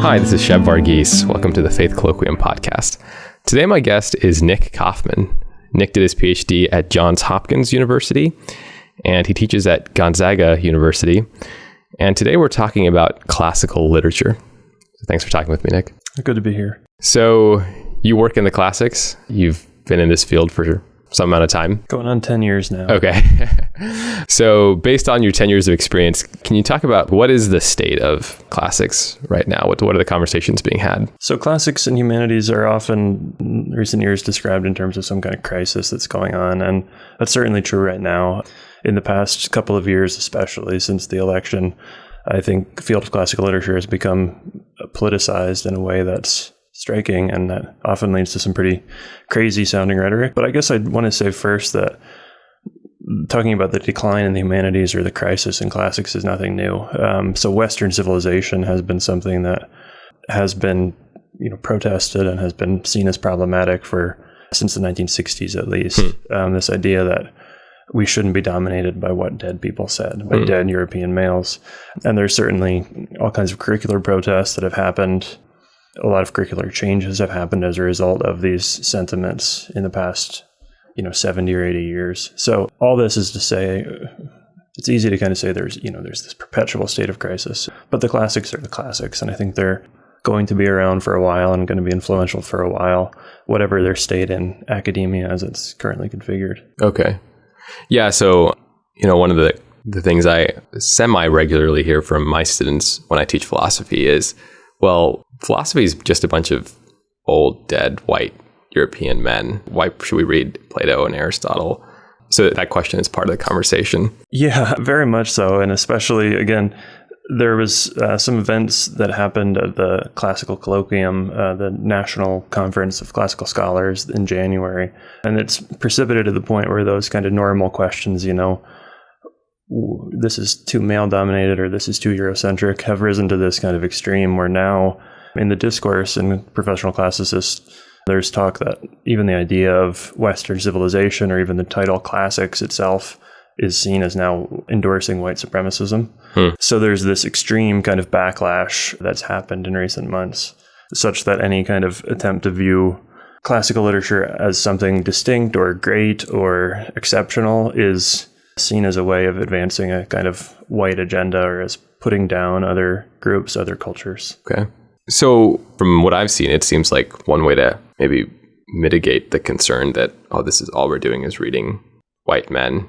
Hi, this is Sheb Varghese. Welcome to the Faith Colloquium podcast. Today my guest is Nick Kauffman. Nick did his PhD at Johns Hopkins University, and he teaches at Gonzaga University. And today we're talking about classical literature. So thanks for talking with me, Nick. Good to be here. So you work in the classics. You've been in this field for some amount of time. Going on 10 years now. Okay. So based on your 10 years of experience, can you talk about what is the state of classics right now? What are the conversations being had? So classics and humanities are often in recent years described in terms of some kind of crisis that's going on. And that's certainly true right now. In the past couple of years, especially since the election, I think the field of classical literature has become politicized in a way that's striking, and that often leads to some pretty crazy sounding rhetoric. But I guess I'd want to say first that talking about the decline in the humanities or the crisis in classics is nothing new. So Western civilization has been something that has been, protested and has been seen as problematic since the 1960s at least. This idea that we shouldn't be dominated by what dead people said, by dead European males. And there's certainly all kinds of curricular protests that have happened. A lot of curricular changes have happened as a result of these sentiments in the past, 70 or 80 years. So all this is to say, it's easy to kind of say there's this perpetual state of crisis, but the classics are the classics. And I think they're going to be around for a while and going to be influential for a while, whatever their state in academia as it's currently configured. Okay. Yeah. So, one of the things I semi-regularly hear from my students when I teach philosophy is, well, philosophy is just a bunch of old, dead, white European men. Why should we read Plato and Aristotle? So that question is part of the conversation. Yeah, very much so. And especially, again, there was some events that happened at the Classical Colloquium, the National Conference of Classical Scholars in January. And it's precipitated to the point where those kind of normal questions, this is too male-dominated or this is too Eurocentric, have risen to this kind of extreme where now in the discourse in professional classicists, there's talk that even the idea of Western civilization or even the title classics itself is seen as now endorsing white supremacism. So there's this extreme kind of backlash that's happened in recent months, such that any kind of attempt to view classical literature as something distinct or great or exceptional is seen as a way of advancing a kind of white agenda or as putting down other groups, other cultures. Okay. So from what I've seen, it seems like one way to maybe mitigate the concern that, this is all we're doing is reading white men,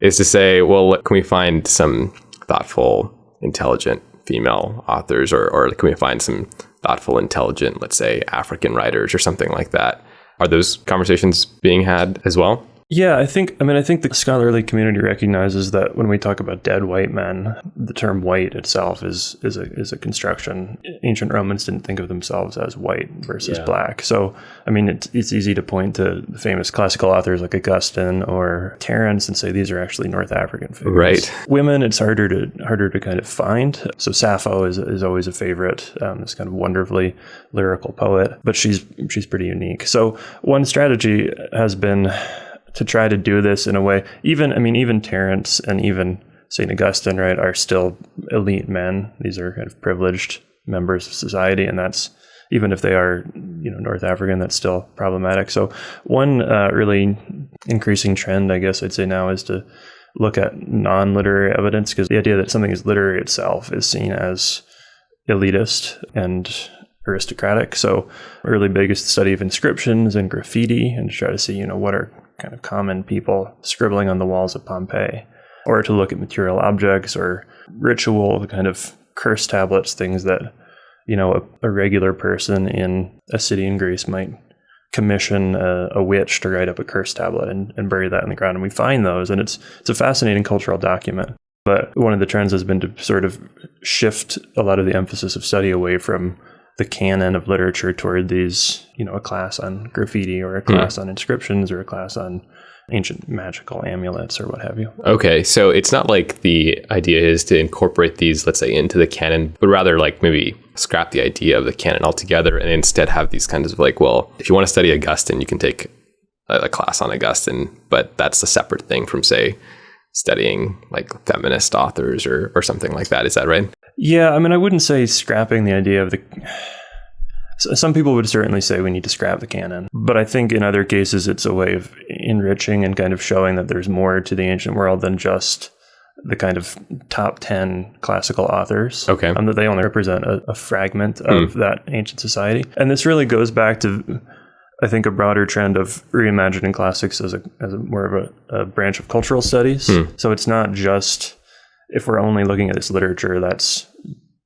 is to say, well, can we find some thoughtful, intelligent female authors, or can we find some thoughtful, intelligent, let's say, African writers or something like that? Are those conversations being had as well? Yeah, I think the scholarly community recognizes that when we talk about dead white men, the term white itself is a construction. Ancient Romans didn't think of themselves as white versus black. So, it's easy to point to the famous classical authors like Augustine or Terence and say these are actually North African figures. Right. Women, it's harder to kind of find. So Sappho is always a favorite, this kind of wonderfully lyrical poet, but she's pretty unique. So one strategy has been to try to do this in a way, even Terence and even St. Augustine, right, are still elite men. These are kind of privileged members of society, and that's, even if they are, North African, that's still problematic. So one really increasing trend, I guess I'd say now, is to look at non-literary evidence, because the idea that something is literary itself is seen as elitist and aristocratic. So really big is the study of inscriptions and graffiti, and to try to see, what are kind of common people scribbling on the walls of Pompeii, or to look at material objects or ritual, the kind of curse tablets, things that, a regular person in a city in Greece might commission a witch to write up a curse tablet and bury that in the ground. And we find those, and it's a fascinating cultural document. But one of the trends has been to sort of shift a lot of the emphasis of study away from the canon of literature toward these, a class on graffiti or a class on inscriptions or a class on ancient magical amulets or what have you. Okay, so it's not like the idea is to incorporate these, let's say, into the canon, but rather like maybe scrap the idea of the canon altogether and instead have these kinds of like, well, if you want to study Augustine, you can take a class on Augustine, but that's a separate thing from, say, studying like feminist authors or something like that. Is that right? Yeah, I mean, I wouldn't say scrapping the idea of the... Some people would certainly say we need to scrap the canon. But I think in other cases, it's a way of enriching and kind of showing that there's more to the ancient world than just the kind of top 10 classical authors. Okay. That they only represent a fragment of that ancient society. And this really goes back to, I think, a broader trend of reimagining classics as a more of a branch of cultural studies. So it's not just, if we're only looking at this literature,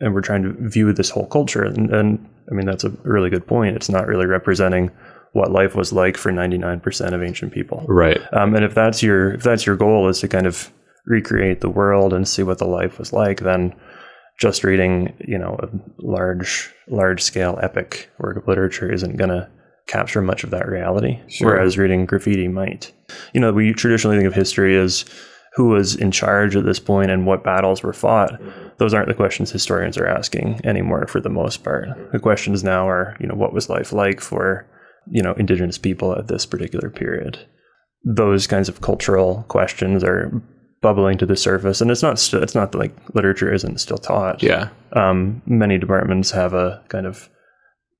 and we're trying to view this whole culture. And I mean, that's a really good point. It's not really representing what life was like for 99% of ancient people. Right. And if that's your goal, is to kind of recreate the world and see what the life was like, then just reading, a large scale epic work of literature isn't going to capture much of that reality. Sure. Whereas reading graffiti might. We traditionally think of history as who was in charge at this point and what battles were fought. Those aren't the questions historians are asking anymore for the most part. The questions now are, what was life like for, indigenous people at this particular period? Those kinds of cultural questions are bubbling to the surface. And it's not that like literature isn't still taught. Yeah. Many departments have a kind of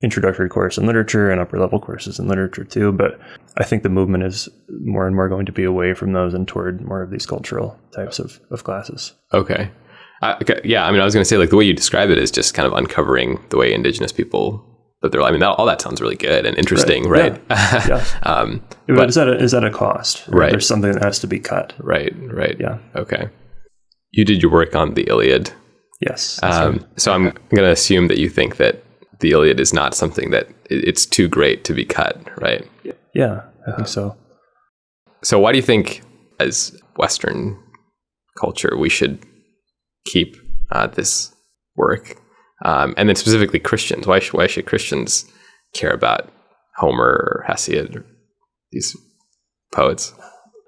introductory course in literature and upper level courses in literature too. But I think the movement is more and more going to be away from those and toward more of these cultural types of classes. Okay. Yeah. I mean, I was going to say, like, the way you describe it is just kind of uncovering the way indigenous people live their life. I mean, all that sounds really good and interesting, right? Yeah. But is that a cost? Right. There's something that has to be cut. Right. Yeah. Okay. You did your work on the Iliad. Yes. Right. So I'm going to assume that you think that the Iliad is not something that it's too great to be cut, right? Yeah, I think so. So why do you think, as Western culture, we should keep this work? And then specifically Christians. Why should Christians care about Homer or Hesiod or these poets?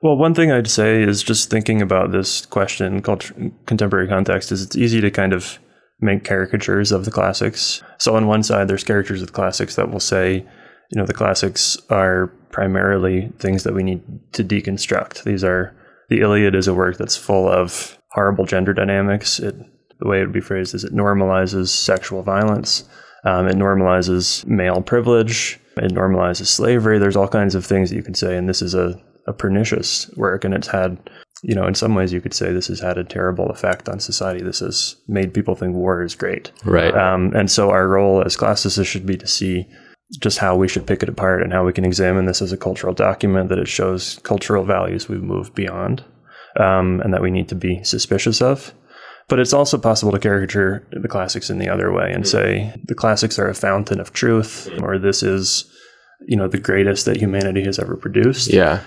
Well, one thing I'd say is, just thinking about this question in contemporary context, is it's easy to kind of make caricatures of the classics. So on one side, there's characters of the classics that will say, the classics are primarily things that we need to deconstruct. The Iliad is a work that's full of horrible gender dynamics. The way it would be phrased is it normalizes sexual violence. It normalizes male privilege. It normalizes slavery. There's all kinds of things that you could say, and this is a pernicious work, and it's had, in some ways you could say this has had a terrible effect on society. This has made people think war is great. Right. And so our role as classicists should be to see just how we should pick it apart and how we can examine this as a cultural document, that it shows cultural values we've moved beyond, and that we need to be suspicious of. But it's also possible to caricature the classics in the other way and say the classics are a fountain of truth, or this is, the greatest that humanity has ever produced. Yeah.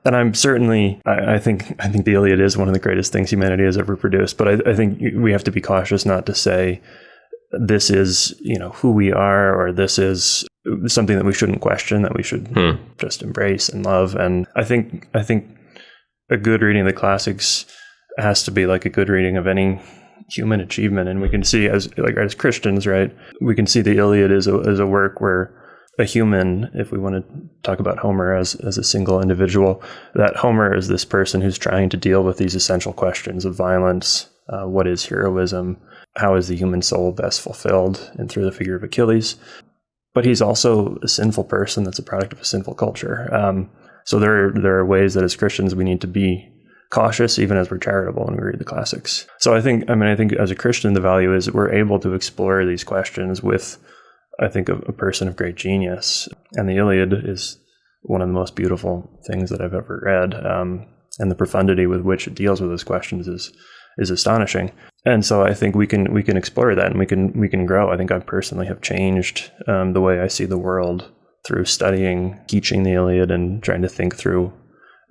And I'm certainly, I think the Iliad is one of the greatest things humanity has ever produced. But I think we have to be cautious not to say this is, who we are, or this is something that we shouldn't question, that we should just embrace and love. And I think a good reading of the classics has to be like a good reading of any human achievement. And we can see as Christians, right, we can see the Iliad as a work where a human, if we want to talk about Homer as a single individual, that Homer is this person who's trying to deal with these essential questions of violence. What is heroism? How is the human soul best fulfilled? And through the figure of Achilles. But he's also a sinful person that's a product of a sinful culture. So there are ways that as Christians we need to be cautious, even as we're charitable when we read the classics. So I think as a Christian, the value is that we're able to explore these questions with, I think, a person of great genius. And the Iliad is one of the most beautiful things that I've ever read. And the profundity with which it deals with those questions is astonishing. And so I think we can explore that, and we can grow. I think I personally have changed the way I see the world through teaching the Iliad and trying to think through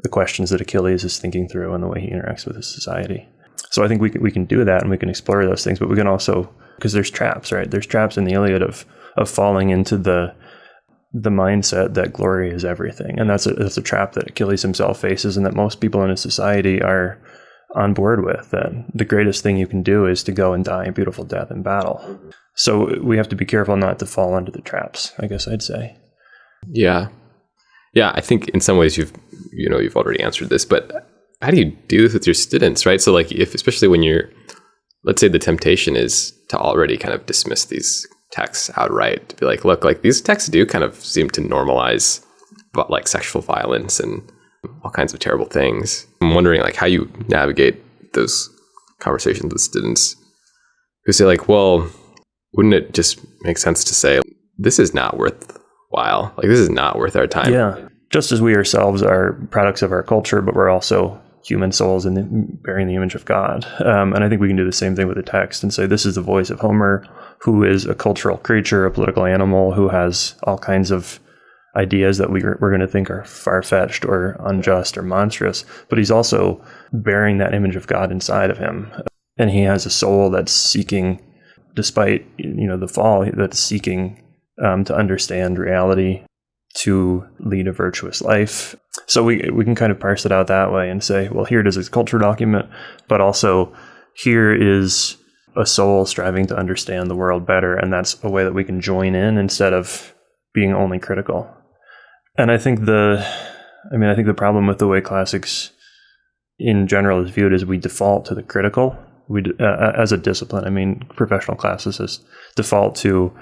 the questions that Achilles is thinking through and the way he interacts with his society. So I think we can do that, and we can explore those things, but we can also, because there's traps, right? There's traps in the Iliad of falling into the mindset that glory is everything. And that's a trap that Achilles himself faces, and that most people in his society are on board with, that the greatest thing you can do is to go and die a beautiful death in battle. So we have to be careful not to fall into the traps, I guess I'd say. Yeah. Yeah, I think in some ways you've already answered this, but how do you do this with your students, right? So especially when you're let's say the temptation is to already kind of dismiss these texts outright, to be like, look, like these texts do kind of seem to normalize like sexual violence and all kinds of terrible things. I'm wondering like how you navigate those conversations with students who say like, well, wouldn't it just make sense to say this is not worthwhile? Like this is not worth our time. Yeah. Just as we ourselves are products of our culture, but we're also human souls and bearing the image of God. And I think we can do the same thing with the text and say, this is the voice of Homer, who is a cultural creature, a political animal, who has all kinds of ideas that we're going to think are far-fetched or unjust or monstrous. But he's also bearing that image of God inside of him. And he has a soul that's seeking, despite the fall, that's seeking to understand reality, to lead a virtuous life. So we can kind of parse it out that way and say, well, here it is a culture document, but also here is a soul striving to understand the world better. And that's a way that we can join in instead of being only critical. And I think the problem with the way classics in general is viewed is we default to the critical. As a discipline, professional classicists default to,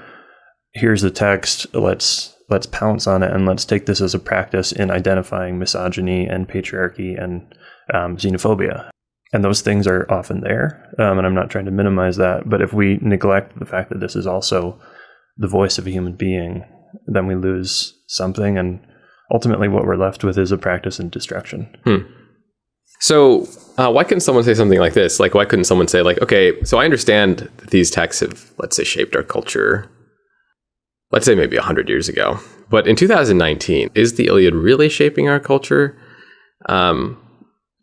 here's the text, let's pounce on it and let's take this as a practice in identifying misogyny and patriarchy and xenophobia. And those things are often there, and I'm not trying to minimize that, but if we neglect the fact that this is also the voice of a human being, then we lose something, and ultimately what we're left with is a practice in destruction. So why couldn't someone say something like this? Like, why couldn't someone say, like, okay, so I understand that these texts have, let's say, shaped our culture, let's say maybe 100 years ago. But in 2019, is the Iliad really shaping our culture?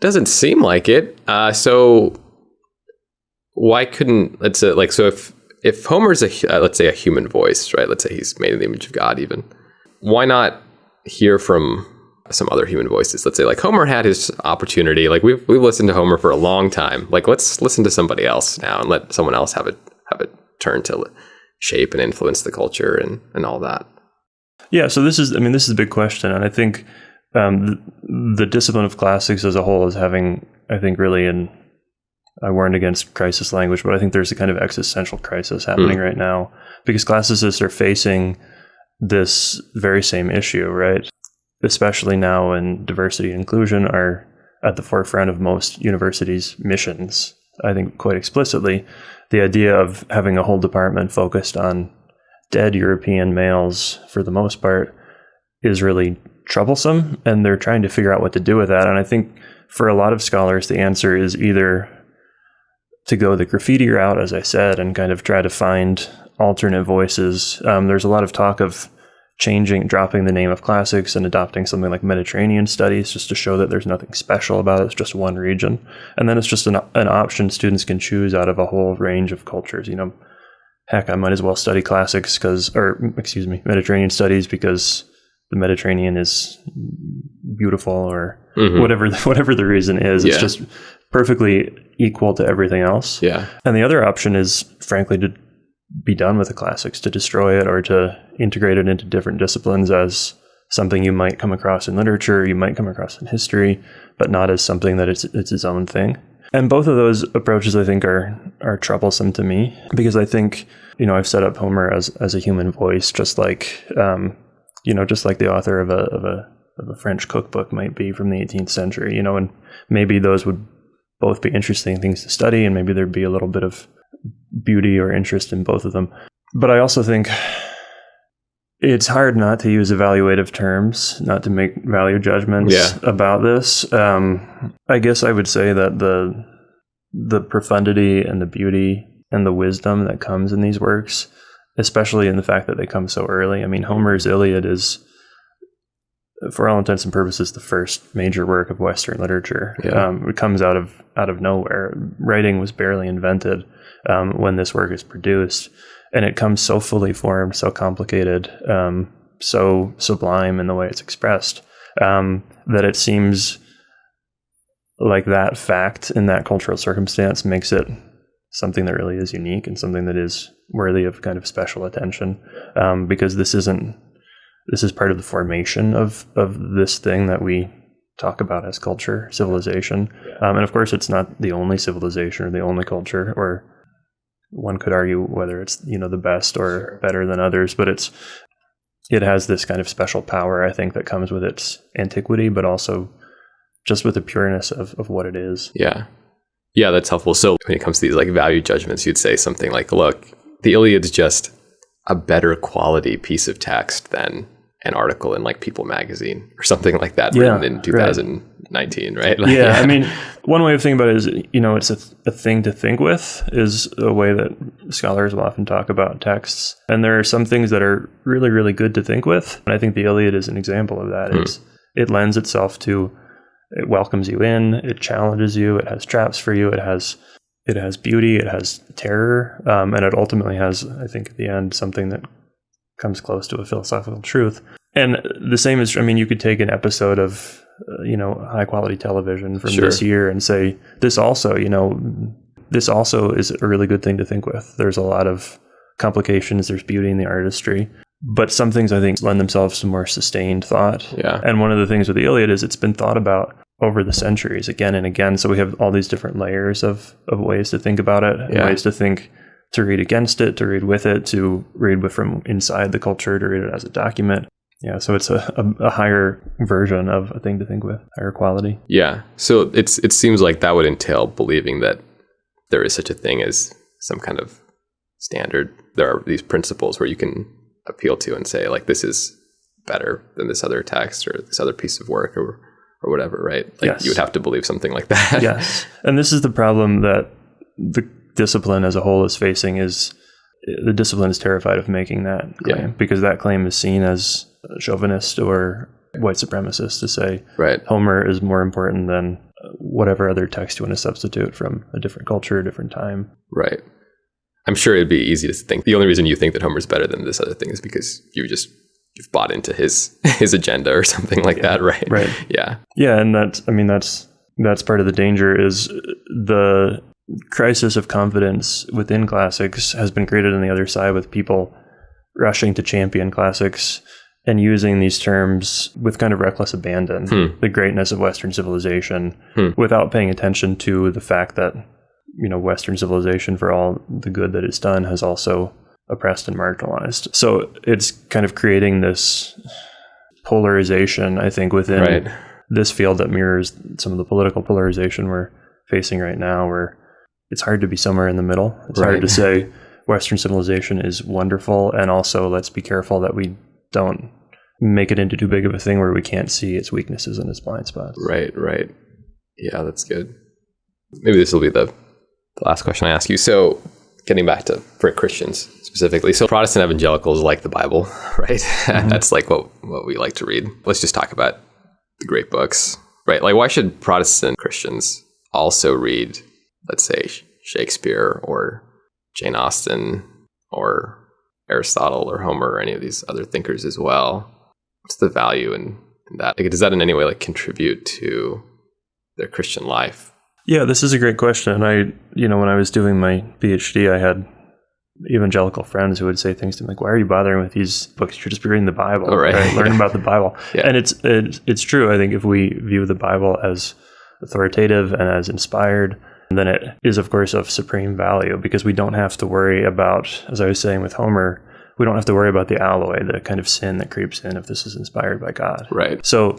Doesn't seem like it. So why couldn't, let's say, like, so if Homer's let's say a human voice, right? Let's say he's made in the image of God even. Why not hear from some other human voices? Let's say like Homer had his opportunity. Like we've listened to Homer for a long time. Like let's listen to somebody else now and let someone else have a turn to shape and influence the culture and all that. Yeah. So this is a big question. And I think the discipline of classics as a whole is having, I think, really I warned against crisis language, but I think there's a kind of existential crisis happening right now because classicists are facing this very same issue, right? Especially now when diversity and inclusion are at the forefront of most universities' missions. I think quite explicitly, the idea of having a whole department focused on dead European males, for the most part, is really troublesome, and they're trying to figure out what to do with that. And I think for a lot of scholars, the answer is either to go the graffiti route, as I said, and kind of try to find alternate voices. There's a lot of talk of dropping the name of classics and adopting something like Mediterranean studies just to show that there's nothing special about it. It's just one region. And then it's just an option students can choose out of a whole range of cultures. Heck, I might as well study classics Mediterranean studies because the Mediterranean is beautiful or whatever the reason is. Yeah. It's just perfectly equal to everything else. Yeah. And the other option is, frankly, to be done with the classics, to destroy it or to integrate it into different disciplines as something you might come across in literature, you might come across in history, but not as something that it's its own thing. And both of those approaches, I think, are troublesome to me because I think, I've set up Homer as a human voice, just like the author of a French cookbook might be from the 18th century, and maybe those would both be interesting things to study, and maybe there'd be a little bit of beauty or interest in both of them. But I also think it's hard not to use evaluative terms, not to make value judgments about this. I guess I would say that the profundity and the beauty and the wisdom that comes in these works, especially in the fact that they come so early. Homer's Iliad is, for all intents and purposes, the first major work of Western literature. Yeah. It comes out of nowhere. Writing was barely invented when this work is produced, and it comes so fully formed, so complicated, so sublime in the way it's expressed, that it seems like that fact in that cultural circumstance makes it something that really is unique and something that is worthy of kind of special attention, because this is part of the formation of this thing that we talk about as culture, civilization. And of course, it's not the only civilization or the only culture, or one could argue whether it's, the best or better than others, but it has this kind of special power, I think, that comes with its antiquity, but also just with the pureness of what it is. Yeah. Yeah, that's helpful. So when it comes to these like value judgments, you'd say something like, look, the Iliad's just a better quality piece of text than an article in like People magazine or something like that written in 2019, right? Like, I mean, one way of thinking about it is, it's a thing to think with, is a way that scholars will often talk about texts. And there are some things that are really, really good to think with. And I think the Iliad is an example of that. It lends itself to, it welcomes you in, it challenges you, it has traps for you, it has beauty, it has terror, and it ultimately has, I think, at the end, something that comes close to a philosophical truth. And the same is, you could take an episode of, high quality television from this year and say, this also is a really good thing to think with. There's a lot of complications, there's beauty in the artistry, but some things I think lend themselves to more sustained thought. Yeah. And one of the things with the Iliad is it's been thought about over the centuries again and again. So we have all these different layers of ways to think about it, and ways to think, to read against it, to read with it, to read from inside the culture, to read it as a document. Yeah, so it's a higher version of a thing to think with, higher quality. Yeah, so it seems like that would entail believing that there is such a thing as some kind of standard. There are these principles where you can appeal to and say, like, this is better than this other text or this other piece of work or whatever, right? Like, you would have to believe something like that. Yes, and this is the problem that the discipline as a whole is facing, is the discipline is terrified of making that claim, because that claim is seen as chauvinist or white supremacist, to say Homer is more important than whatever other text you want to substitute from a different culture, a different time. Right. I'm sure it'd be easy to think the only reason you think that Homer's better than this other thing is because you've bought into his agenda or something like that, right? Right. Yeah. Yeah, and that's part of the danger, is the crisis of confidence within classics has been created on the other side, with people rushing to champion classics and using these terms with kind of reckless abandon, the greatness of Western civilization, without paying attention to the fact that, Western civilization, for all the good that it's done, has also oppressed and marginalized. So it's kind of creating this polarization, I think, within this field that mirrors some of the political polarization we're facing right now, where it's hard to be somewhere in the middle. It's hard to say Western civilization is wonderful, and also let's be careful that we don't make it into too big of a thing where we can't see its weaknesses and its blind spots. Right. Yeah, that's good. Maybe this will be the last question I ask you. So getting back to, for Christians specifically, so Protestant evangelicals like the Bible, right? That's like what we like to read. Let's just talk about the great books, right? Like, why should Protestant Christians also read, let's say, Shakespeare or Jane Austen or Aristotle or Homer or any of these other thinkers as well? What's the value in that? Like, does that in any way contribute to their Christian life? Yeah, this is a great question. When I was doing my PhD, I had evangelical friends who would say things to me like, "Why are you bothering with these books? You're just reading the Bible, right? Learn about the Bible." And it's true. I think if we view the Bible as authoritative and as inspired, then it is, of course, of supreme value, because we don't have to worry about, as I was saying with Homer, we don't have to worry about the alloy, the kind of sin that creeps in if this is inspired by God. Right. So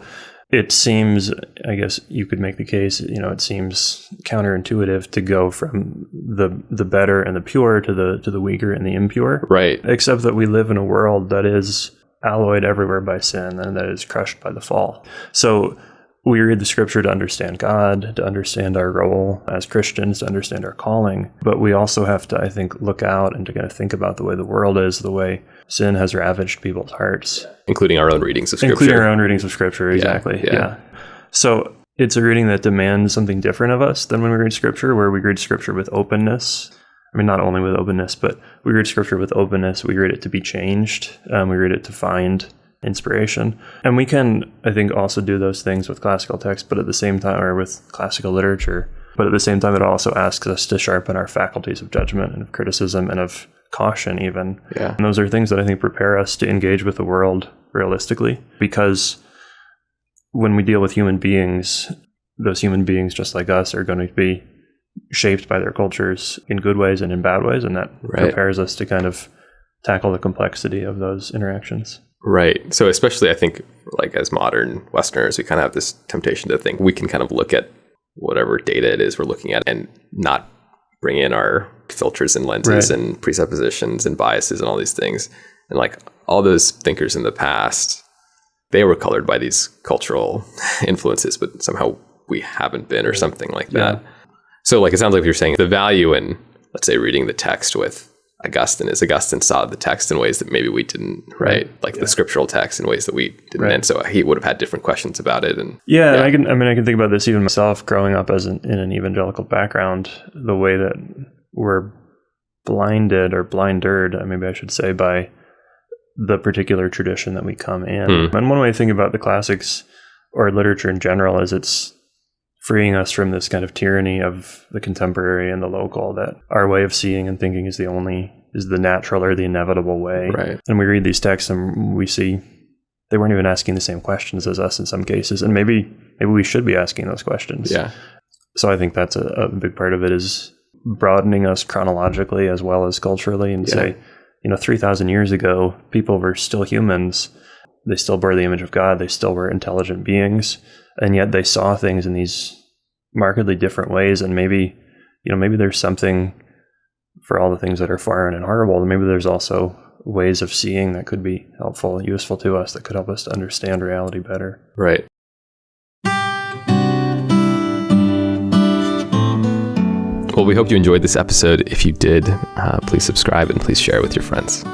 it seems, I guess you could make the case, it seems counterintuitive to go from the better and the pure to the weaker and the impure. Right. Except that we live in a world that is alloyed everywhere by sin and that is crushed by the fall. So we read the scripture to understand God, to understand our role as Christians, to understand our calling. But we also have to, I think, look out and to kind of think about the way the world is, the way sin has ravaged people's hearts. Including our own readings of scripture. Exactly. Yeah. So it's a reading that demands something different of us than when we read scripture, where we read scripture with openness. I mean, not only with openness, but we read scripture with openness. We read it to be changed. We read it to find inspiration. And we can, I think, also do those things with classical text, but at the same time, or with classical literature, but at the same time, it also asks us to sharpen our faculties of judgment and of criticism and of caution even. Yeah. And those are things that I think prepare us to engage with the world realistically, because when we deal with human beings, those human beings, just like us, are going to be shaped by their cultures in good ways and in bad ways. And that prepares us to kind of tackle the complexity of those interactions. Right. So especially, I think, like as modern Westerners, we kind of have this temptation to think we can kind of look at whatever data it is we're looking at and not bring in our filters and lenses and presuppositions and biases and all these things. And like all those thinkers in the past, they were colored by these cultural influences, but somehow we haven't been, or something like that. So like, it sounds like you're saying the value in, let's say, reading the text with Augustine is Augustine saw the text in ways that maybe we didn't, right? Like the scriptural text in ways that we didn't. And so he would have had different questions about it. And I can think about this even myself growing up in an evangelical background, the way that we're blinded or blindered, maybe I should say, by the particular tradition that we come in. And one way to think about the classics or literature in general is it's freeing us from this kind of tyranny of the contemporary and the local, that our way of seeing and thinking is the natural or the inevitable way. Right. And we read these texts and we see they weren't even asking the same questions as us in some cases. And maybe we should be asking those questions. Yeah. So I think that's a big part of it, is broadening us chronologically as well as culturally, and say, 3,000 years ago, people were still humans. They still bore the image of God. They still were intelligent beings. And yet they saw things in these markedly different ways. And maybe there's something for all the things that are foreign and horrible. And maybe there's also ways of seeing that could be helpful, useful to us, that could help us to understand reality better. Right. Well, we hope you enjoyed this episode. If you did, please subscribe and please share with your friends.